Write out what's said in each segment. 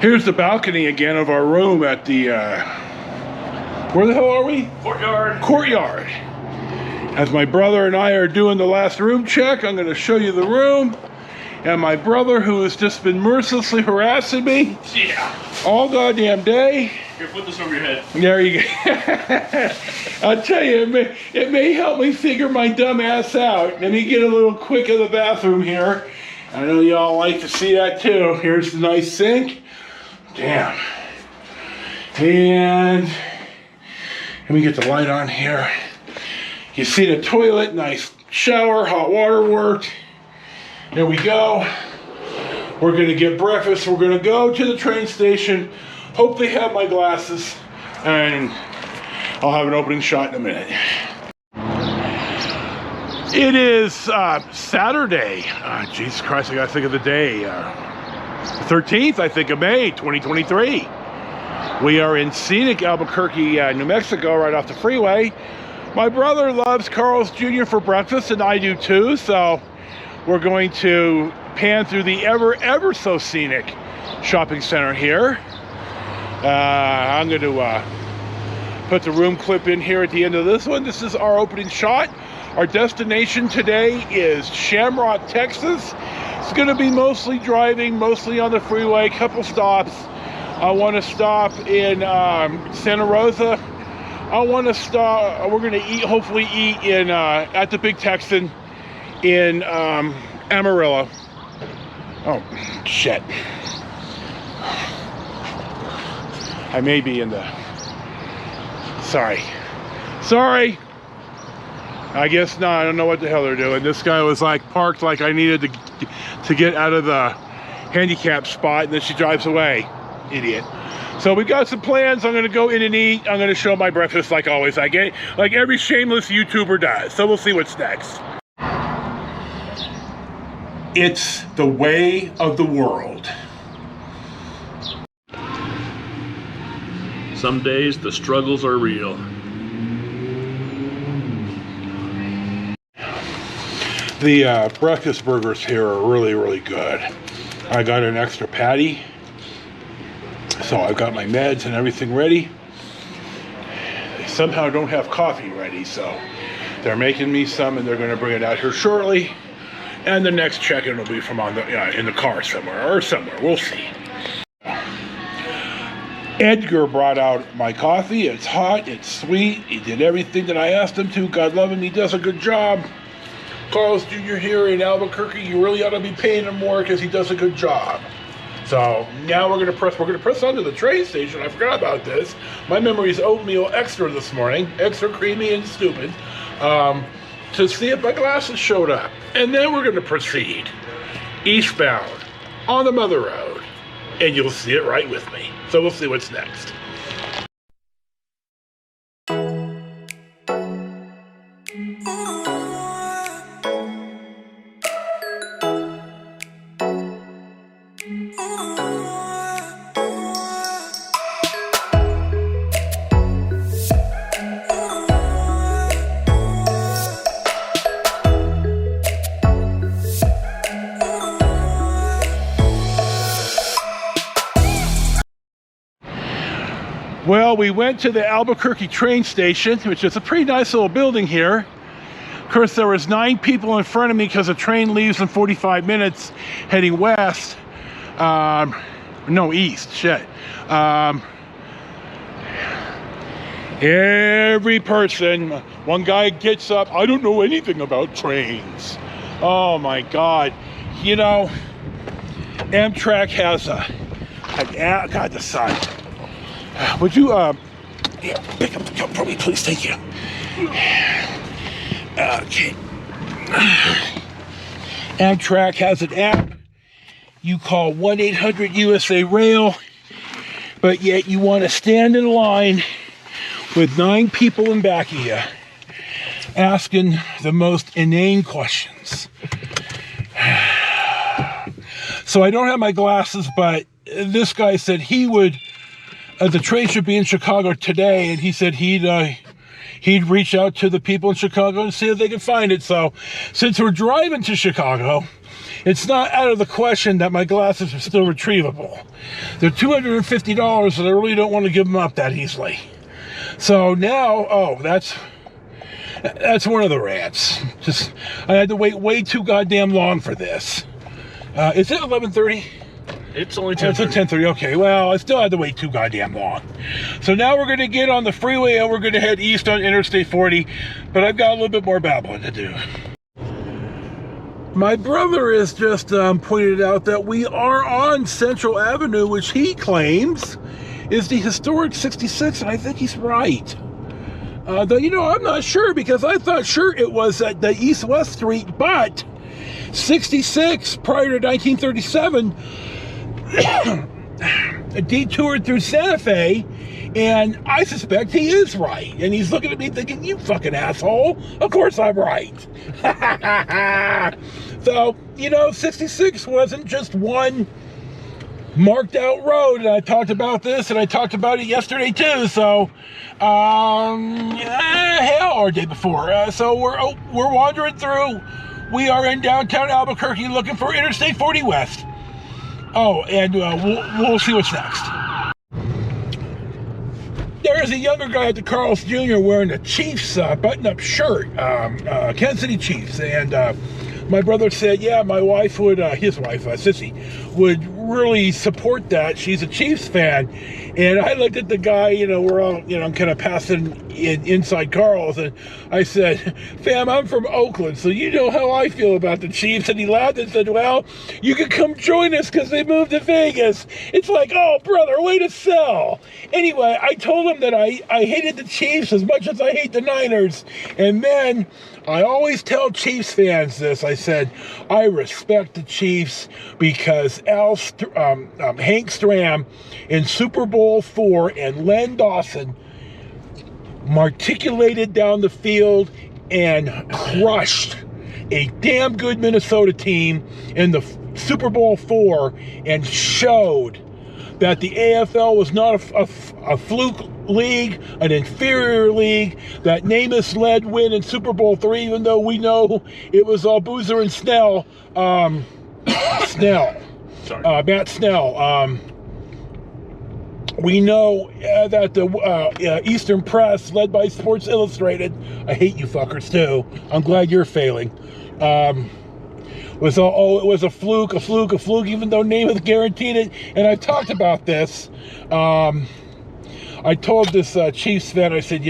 Here's the balcony again of our room at the, where the hell are we? Courtyard. Courtyard. As my brother and I are doing the last room check, I'm going to show you the room. And my brother, who has just been mercilessly harassing me all goddamn day. Here, put this over your head. There you go. I'll tell you, it may help me figure my dumb ass out. Let me get a little quick of the bathroom here. I know y'all like to see that too. Here's the nice sink. Damn. And let me get the light on here. You see the toilet, nice shower, hot water worked. There we go. We're gonna get breakfast. We're gonna go to the train station. Hope they have my glasses. And I'll have an opening shot in a minute. It is Saturday. Jesus Christ, I gotta think of the day. The 13th, I think, of May, 2023. We are in scenic Albuquerque, New Mexico, right off the freeway. My brother loves Carl's Jr. for breakfast, and I do too, so we're going to pan through the ever so scenic shopping center here. I'm going to put the room clip in here at the end of this one. This is our opening shot. Our destination today is Shamrock, Texas. It's going to be mostly driving, mostly on the freeway, couple stops. I want to stop in Santa Rosa. I want to stop, we're going to eat, hopefully eat in at the Big Texan in Amarillo. Oh, shit. I may be in the, sorry. I guess not. I don't know what the hell they're doing. This guy was like parked like I needed to get out of the handicap spot, and then she drives away. Idiot. So we got some plans. I'm going to go in and eat. I'm going to show my breakfast like always. Like every shameless YouTuber does. So we'll see what's next. It's the way of the world. Some days the struggles are real. The breakfast burgers here are really good. I got an extra patty. So I've got my meds and everything ready. They somehow don't have coffee ready, so they're making me some, and they're going to bring it out here shortly. And the next check-in will be from on the in the car somewhere. We'll see. Edgar brought out my coffee. It's hot. It's sweet. He did everything that I asked him to. God love him. He does a good job. Carl's Jr. here in Albuquerque. You really ought to be paying him more because he does a good job. So now we're gonna press onto the train station. I forgot about this. My memory's oatmeal extra this morning, extra creamy and stupid, to see if my glasses showed up. And then we're gonna proceed eastbound on the Mother Road, and you'll see it right with me. So we'll see what's next. Well, we went to the Albuquerque train station, which is a pretty nice little building here. Of course, there was 9 people in front of me because the train leaves in 45 minutes heading west. No, east, shit. Every person, one guy gets up, I don't know anything about trains. Oh my God. You know, Amtrak has God, the sun. Would you, pick up the cup for me, please? Thank you. Okay. Amtrak has an app. You call 1-800-USA-RAIL, but yet you want to stand in line with 9 people in back of you, asking the most inane questions. So I don't have my glasses, but this guy said he would, the train should be in Chicago today, and he said he'd reach out to the people in Chicago and see if they could find it. So since we're driving to Chicago, it's not out of the question that my glasses are still retrievable. They're $250, and I really don't want to give them up that easily. So now, that's one of the rants. Just, I had to wait way too goddamn long for this. Is it 11:30? It's only It's at 10:30. Okay, well, I still had to wait too goddamn long. So now we're going to get on the freeway and we're going to head east on Interstate 40, but I've got a little bit more babbling to do. My brother has just pointed out that we are on Central Avenue, which he claims is the historic 66, and I think he's right. Though, I'm not sure, because I thought sure it was at the East-West Street, but 66 prior to 1937 detoured through Santa Fe, and I suspect he is right. And he's looking at me thinking, you fucking asshole, of course I'm right. So, 66 wasn't just one marked out road, and I talked about this, and I talked about it yesterday too, so hell, or day before. So we're wandering through. We are in downtown Albuquerque looking for Interstate 40 West. Oh, and we'll see what's next. There's a younger guy at the Carl's Jr. wearing a Chiefs button-up shirt, Kansas City Chiefs, and my brother said, yeah, my wife would, his wife, Sissy, would really support that. She's a Chiefs fan. And I looked at the guy, we're all, kind of passing inside Carl's, and I said, fam, I'm from Oakland, so you know how I feel about the Chiefs. And he laughed and said, well, you can come join us because they moved to Vegas. It's like, oh, brother, way to sell. Anyway, I told him that I hated the Chiefs as much as I hate the Niners. And then I always tell Chiefs fans this. I said, I respect the Chiefs because Hank Stram in Super Bowl IV and Len Dawson matriculated down the field and crushed a damn good Minnesota team in the Super Bowl IV and showed that the AFL was not a fluke league, an inferior league, that Namath led win in Super Bowl III, even though we know it was all Boozer and Snell. Matt Snell. We know that the Eastern Press, led by Sports Illustrated, I hate you fuckers too, I'm glad you're failing, was all, it was a fluke, even though Namath guaranteed it. And I talked about this. I told this Chiefs fan, I said,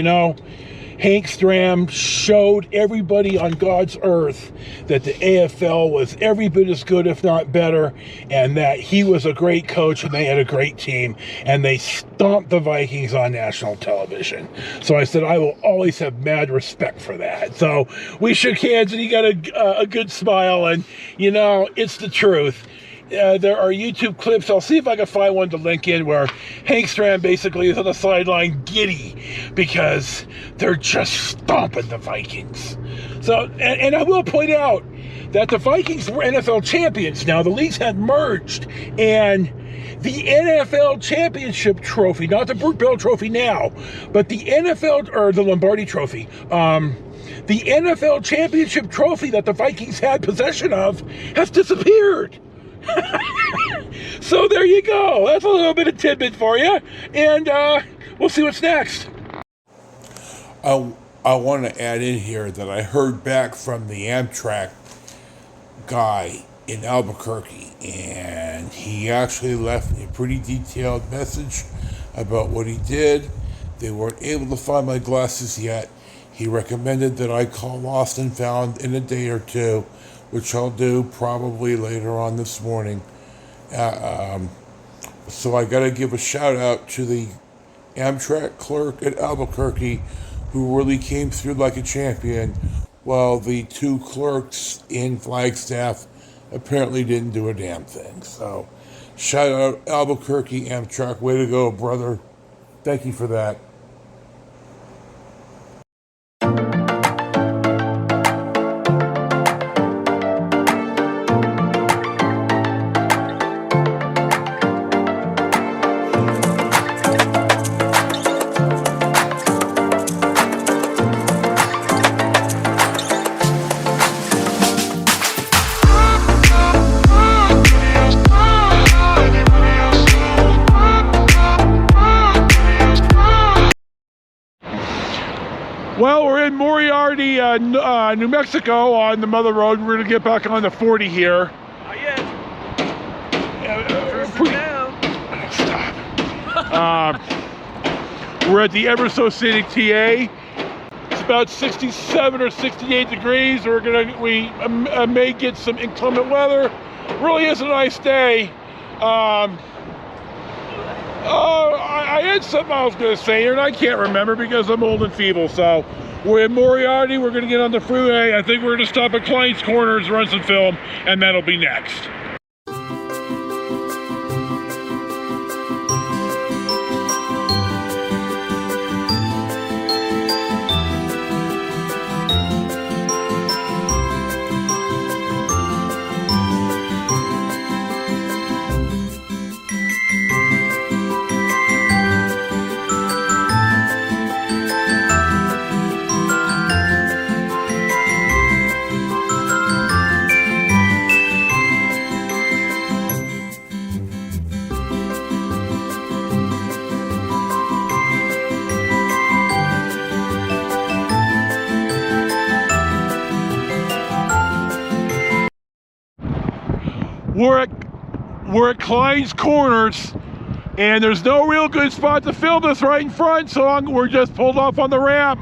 Hank Stram showed everybody on God's earth that the AFL was every bit as good, if not better, and that he was a great coach and they had a great team, and they stomped the Vikings on national television. So I said, I will always have mad respect for that. So we shook hands, and he got a good smile, and, it's the truth. There are YouTube clips. I'll see if I can find one to link in where Hank Stram basically is on the sideline giddy because they're just stomping the Vikings. So, and I will point out that the Vikings were NFL champions now. The leagues had merged, and the NFL championship trophy, not the Brute Bell trophy now, but the NFL, or the Lombardi trophy, the NFL championship trophy that the Vikings had possession of has disappeared. So there you go. That's a little bit of tidbit for you, and we'll see what's next. I want to add in here that I heard back from the Amtrak guy in Albuquerque, and he actually left a pretty detailed message about what he did. They weren't able to find my glasses yet. He recommended that I call Lost and Found in a day or two, which I'll do probably later on this morning. So I got to give a shout out to the Amtrak clerk at Albuquerque, who really came through like a champion, while the two clerks in Flagstaff apparently didn't do a damn thing. So shout out Albuquerque Amtrak, way to go, brother. Thank you for that. Well, we're in Moriarty, New Mexico on the Mother Road. We're gonna get back on the 40 here. Not yet. Stop. We're at the ever so scenic TA. It's about 67 or 68 degrees. We may get some inclement weather. Really is a nice day. I had something I was going to say here, and I can't remember because I'm old and feeble. So we're in Moriarty. We're going to get on the freeway. I think we're going to stop at Klein's Corners, run some film, and that'll be next. We're at Klein's Corners, and there's no real good spot to film this right in front, so we're just pulled off on the ramp.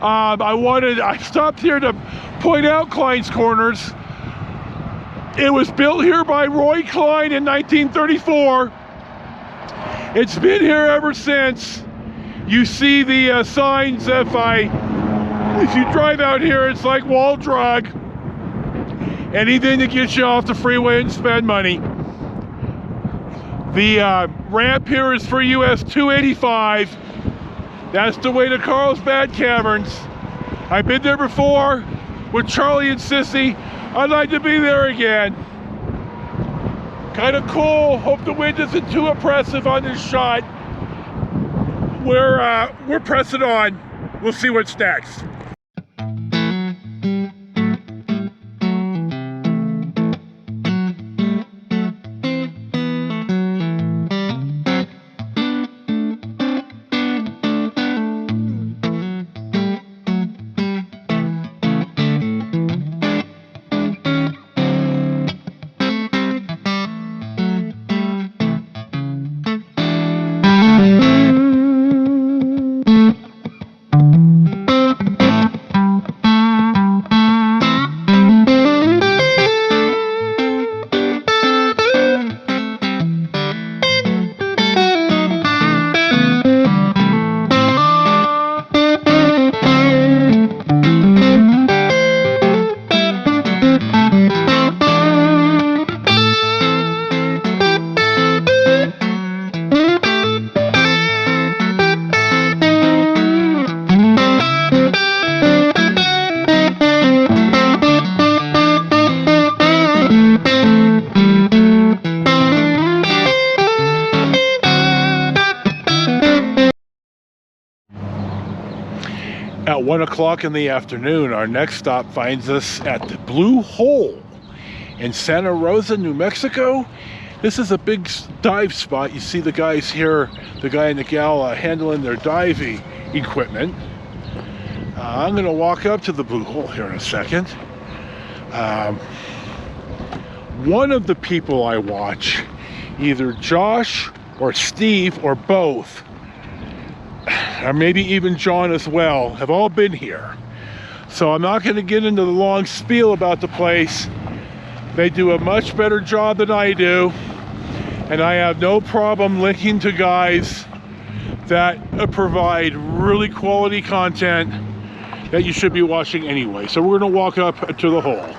I stopped here to point out Klein's Corners. It was built here by Roy Klein in 1934. It's been here ever since. You see the signs. If you drive out here, it's like wall drug. Anything to get you off the freeway and spend money. The ramp here is for US-285. That's the way to Carlsbad Caverns. I've been there before with Charlie and Sissy. I'd like to be there again. Kind of cool. Hope the wind isn't too oppressive on this shot. We're pressing on. We'll see what's next. At 1 o'clock in the afternoon, our next stop finds us at the Blue Hole in Santa Rosa, New Mexico. This is a big dive spot. You see the guys here, the guy and the gal handling their diving equipment. I'm gonna walk up to the Blue Hole here in a second. One of the people I watch, either Josh or Steve or both, or maybe even John as well, have all been here. So I'm not going to get into the long spiel about the place. They do a much better job than I do, and I have no problem linking to guys that provide really quality content that you should be watching anyway. So we're going to walk up to the hole.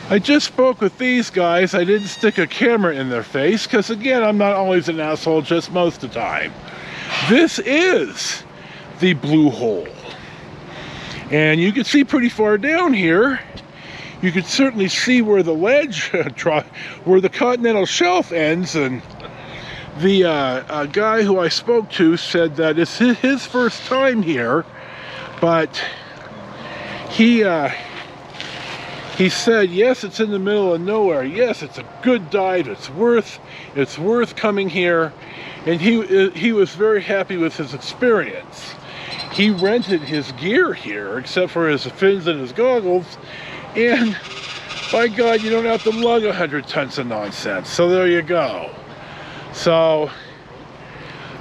I just spoke with these guys. I didn't stick a camera in their face because, again, I'm not always an asshole, just most of the time. This is the Blue Hole, and you can see pretty far down here. You can certainly see where the ledge, where the continental shelf ends, and the guy who I spoke to said that it's his first time here, but he said, yes, it's in the middle of nowhere. Yes, it's a good dive. It's worth coming here. And he was very happy with his experience. he rented his gear here, except for his fins and his goggles. And by God, you don't have to lug 100 tons of nonsense. So there you go. So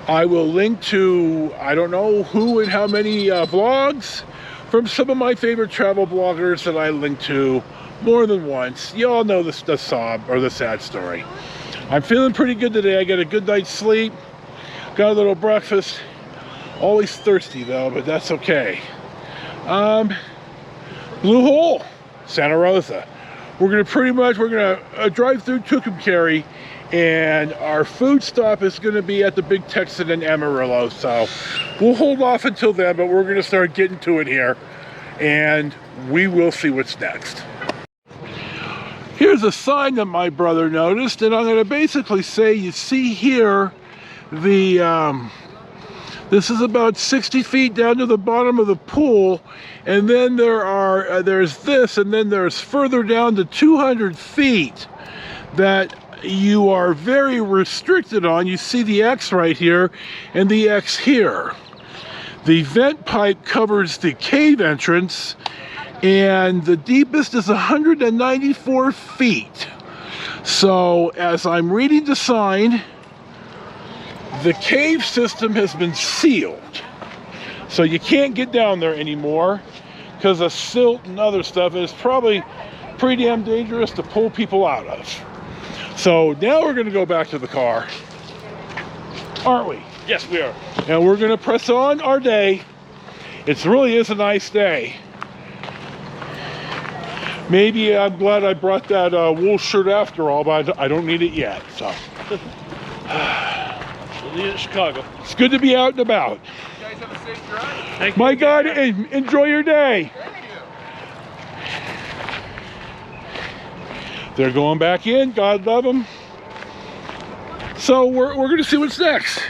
I will link to, I don't know who and how many vlogs from some of my favorite travel bloggers that I link to more than once. You all know the sob or the sad story. I'm feeling pretty good today. I got a good night's sleep, got a little breakfast. Always thirsty though, but that's okay. Blue Hole, Santa Rosa. We're gonna drive through Tucumcari, and our food stop is gonna be at the Big Texan in Amarillo. So we'll hold off until then, but we're gonna start getting to it here, and we will see what's next. Here's a sign that my brother noticed, and I'm gonna basically say, you see here, this is about 60 feet down to the bottom of the pool, and then there's this, and then there's further down to 200 feet that you are very restricted on. You see the X right here and the X here. The vent pipe covers the cave entrance, and the deepest is 194 feet. So as I'm reading the sign, the cave system has been sealed, so you can't get down there anymore because of silt and other stuff, and it's probably pretty damn dangerous to pull people out of. So now we're going to go back to the car, aren't we? Yes, we are. And we're going to press on our day. It really is a nice day. Maybe I'm glad I brought that wool shirt after all, but I don't need it yet. So. In Chicago. It's good to be out and about. You guys have a safe drive. Thank you. My God, enjoy your day. Thank you. They're going back in. God love them. So we're going to see what's next.